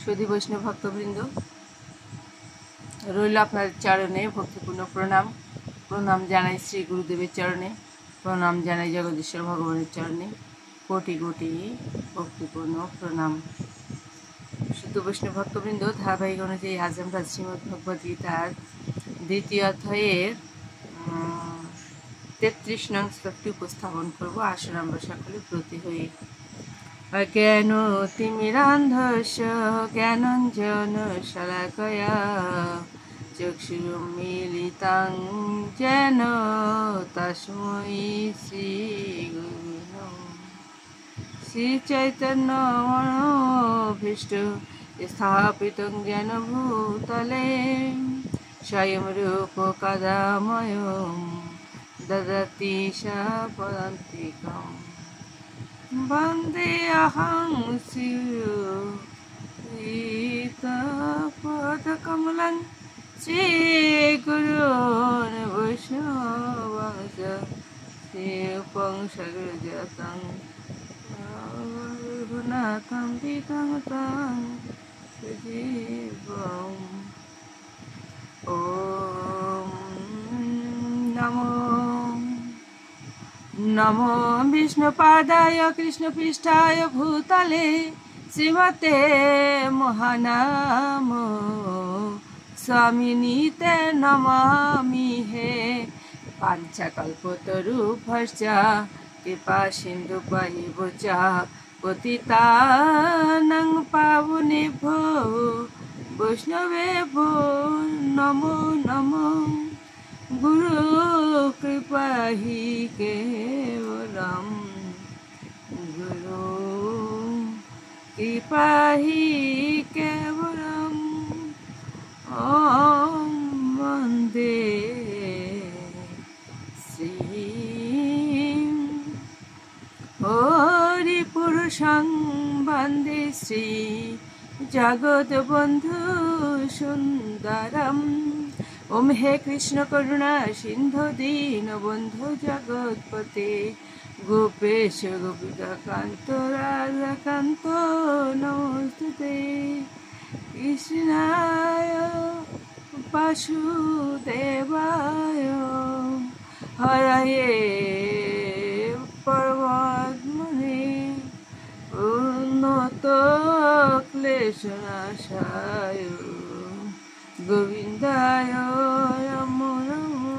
সুধী বৈষ্ণব ভক্তবৃন্দ, রইল আপনার চরণে ভক্তিপূর্ণ প্রণাম। প্রণাম জানাই শ্রী গুরুদেবের চরণে, প্রণাম জানাই জগদীশ্বর ভগবানের চরণে, কোটি কোটি ভক্তিপূর্ণ প্রণাম। শুদ্ধ বৈষ্ণব ভক্তবৃন্দ, ধারাবাহিক অনুযায়ী আজ আমরা শ্রীমদ্ ভগবদ গীতার দ্বিতীয় অধ্যায়ের 33 নং শ্লোকটি উপস্থাপন করব। আসুন আমরা সকলে ব্রতী হই। অজ্ঞানতিমিরান্ধস্য জ্ঞানাঞ্জন শলাকয়া চক্ষুর্মিলিতাং যেন তস্मै শ্রীচৈতন্যমনোভীষ্ট স্থাপিतं যেন ভূতলে স্বয়ং রূপ কদাময়ং দদতি পদান্তিকम् वन्देऽहं श्रीयुतपदकमलं श्रीगुरून् वैष्णवंश श्रीयुतं सगरजातं रघुनाथं पितं तं सजीवम्। ॐ नमो विष्णुपादाय कृष्णपृष्ठाय भूतले श्रीमते महानाम स्वामिनीते नमामि हे। पाञ्चकल्पतरुभ्यश्च कृपा सिन्धुभ्यैव च पतितानां पावनेभ्यो वैष्णवेभ्यो नमो नमो। गुरु कृपा ही केवलम, गुरु कृपा ही केवलम। ओम वंदे श्री हरि पुरुषं वंदे श्री जगत बंधु सुंदरम। ओम हे कृष्ण करुणा सिंधु दीन बंधु जगतपते गोपेश गोपिकांत राधाकांत नमोस्तुते। कृष्णाय वासुदेवाय हरये परमात्मने उन्नत क्लेशनाशाय गोविंदाय नमो नमो।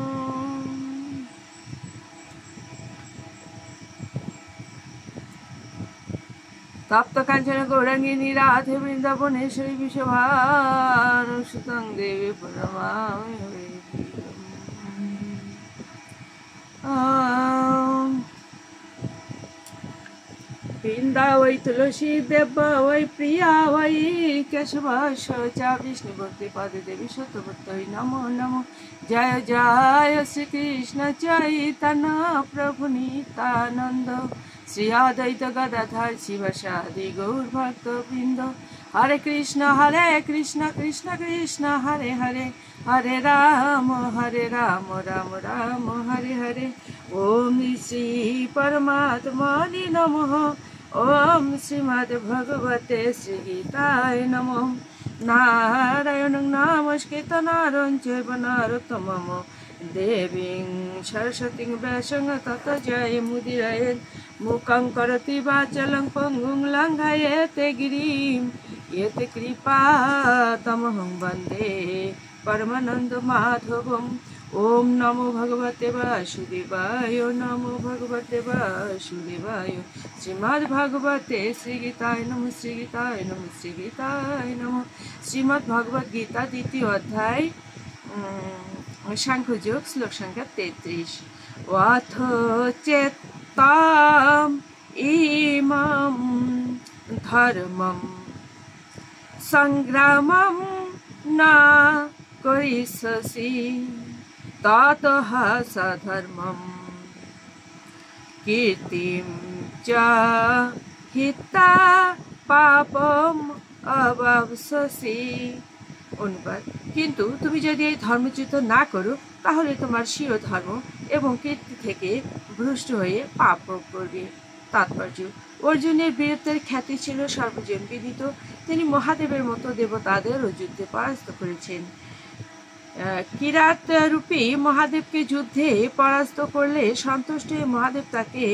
तप्त कांचन गौरांगिनी राधे वृंदावनेश्वरी विश्वभानुसुतं देवी प्रणमामि हरिः। वृंदा वै तुलसी देव वै प्रिया वै केशवाशा विष्णु भक्ति पादे देवी सत्यवत्यै नमो नमो। जय जय श्री कृष्ण चैतन्य प्रभु नित्यानंद श्री अद्वैत गदाधर शिवसादि गौर भक्त वृंद। हरे कृष्ण कृष्ण कृष्ण हरे हरे, हरे राम राम राम हरे हरे। ओम श्री परमात्मने नमः। ओम श्रीमद् भगवते श्री गीताय नमः। नारायणं नमस्कृत्य नरं चैव नरोत्तमं देवीं सरस्वतीं व्यासं ततो जयमुदीरयेत्। मूकं करोति वाचालं पङ्गुं लङ्घयते गिरिं यत् कृपातमहं वन्दे परमानन्दमाधवम्। ओम नमो भगवते वासुदेवाय, नमो भगवते वासुदेवाय। श्रीमद् भगवते श्री गीताय नमः, श्री गीताय नमः, श्री गीताय नमः। श्रीमद् भगवद गीता द्वितीय अध्याय सांख्य योग श्लोक संख्या 33। अथ चेत्ताम इमं धर्मं संग्रामं न करिष्यसि ततः सधर्मं कीर्तिं च हिता पापम अवाप्स्यसि। অনুবাদ: কিন্তু তুমি যদি এই ধর্মচ্যুত না করো তাহলে তোমার শিরোধর্ম এবং কীর্তি থেকে ভ্রষ্ট হয়ে পাপ ভোগ করবে। তাৎপর্য: অর্জুনের বীরত্বের খ্যাতি ছিল সর্বজন বিদিত। তিনি মহাদেবের মতো দেবতাদেরও যুদ্ধে পরাস্ত করেছেন। কিরাত রূপী মহাদেবকে যুদ্ধে পরাস্ত করলে সন্তুষ্ট হয়ে মহাদেব তাকে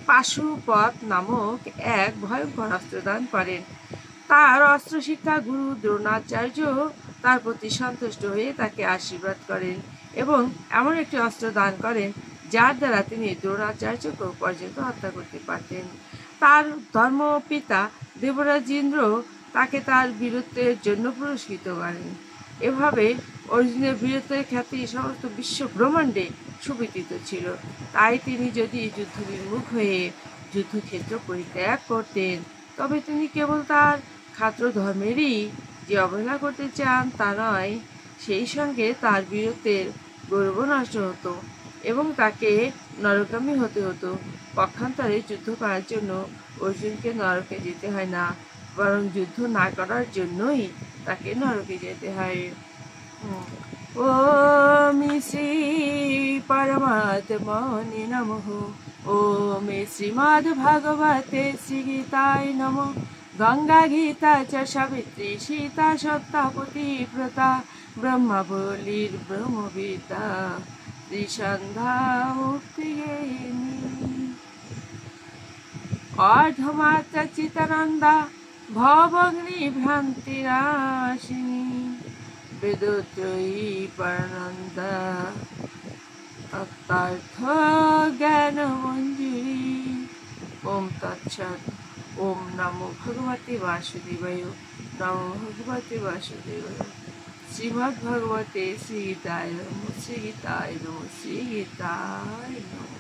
পাশুপত নামক এক ভয়ঙ্কর অস্ত্র দান করেন। তার অস্ত্র শিক্ষা গুরু দ্রোণাচার্য তার প্রতি সন্তুষ্ট হয়ে তাকে আশীর্বাদ করেন এবং এমন একটি অস্ত্র দান করেন যার দ্বারা তিনি দ্রোণাচার্যকেও পর্যন্ত হত্যা করতে পারতেন। তার ধর্মপিতা দেবরাজ ইন্দ্র তাকে তার বীরত্বের জন্য পুরস্কৃত করেন। এভাবে অর্জুনের বীরত্বের খ্যাতি সমস্ত বিশ্ব ব্রহ্মাণ্ডে সুবিদিত ছিল। তাই তিনি যদি যুদ্ধবিমুখ হয়ে যুদ্ধক্ষেত্র পরিত্যাগ করতেন, তবে তিনি কেবল তার ক্ষাত্র ধর্মেরই যে অবহেলা করতে চান তা নয়, সেই সঙ্গে তার বীরত্বের গৌরব নষ্ট হতো এবং তাকে নরকগামী হতে হতো। পক্ষান্তরে যুদ্ধ করার জন্য অর্জুনকে নরকে যেতে হয় না, বরং যুদ্ধ না করার জন্যই তাকে নরকে যেতে হয়। ওম শ্রী পরমাত্মনে নমঃ। ওম শ্রীমদ্ ভাগবতে শ্রীগীতায় নমঃ। গঙ্গা গীতা চ সাবিত্রী সীতা সত্যা পতিব্রতা ব্রহ্মাবলীর ব্রহ্মবিদ্যা ত্রিসন্ধ্যা মুক্তিগেহিনী। অর্ধমাত্রা চিতানন্দা ভবগ্নি ভ্রান্তিনাশিনী বেদত্রয়ী পরানন্দা তত্ত্বার্থ জ্ঞান মঞ্জুরি। ওম তৎসৎ। ওম নমো ভগবতে বাসুদেবায়। নমো ভগবতে বাসুদেবায়। শ্রীমদ্ ভগবতে শ্রীগীতায় নমঃ। শ্রীগীতায় নমঃ। শ্রীগীতায় নমঃ।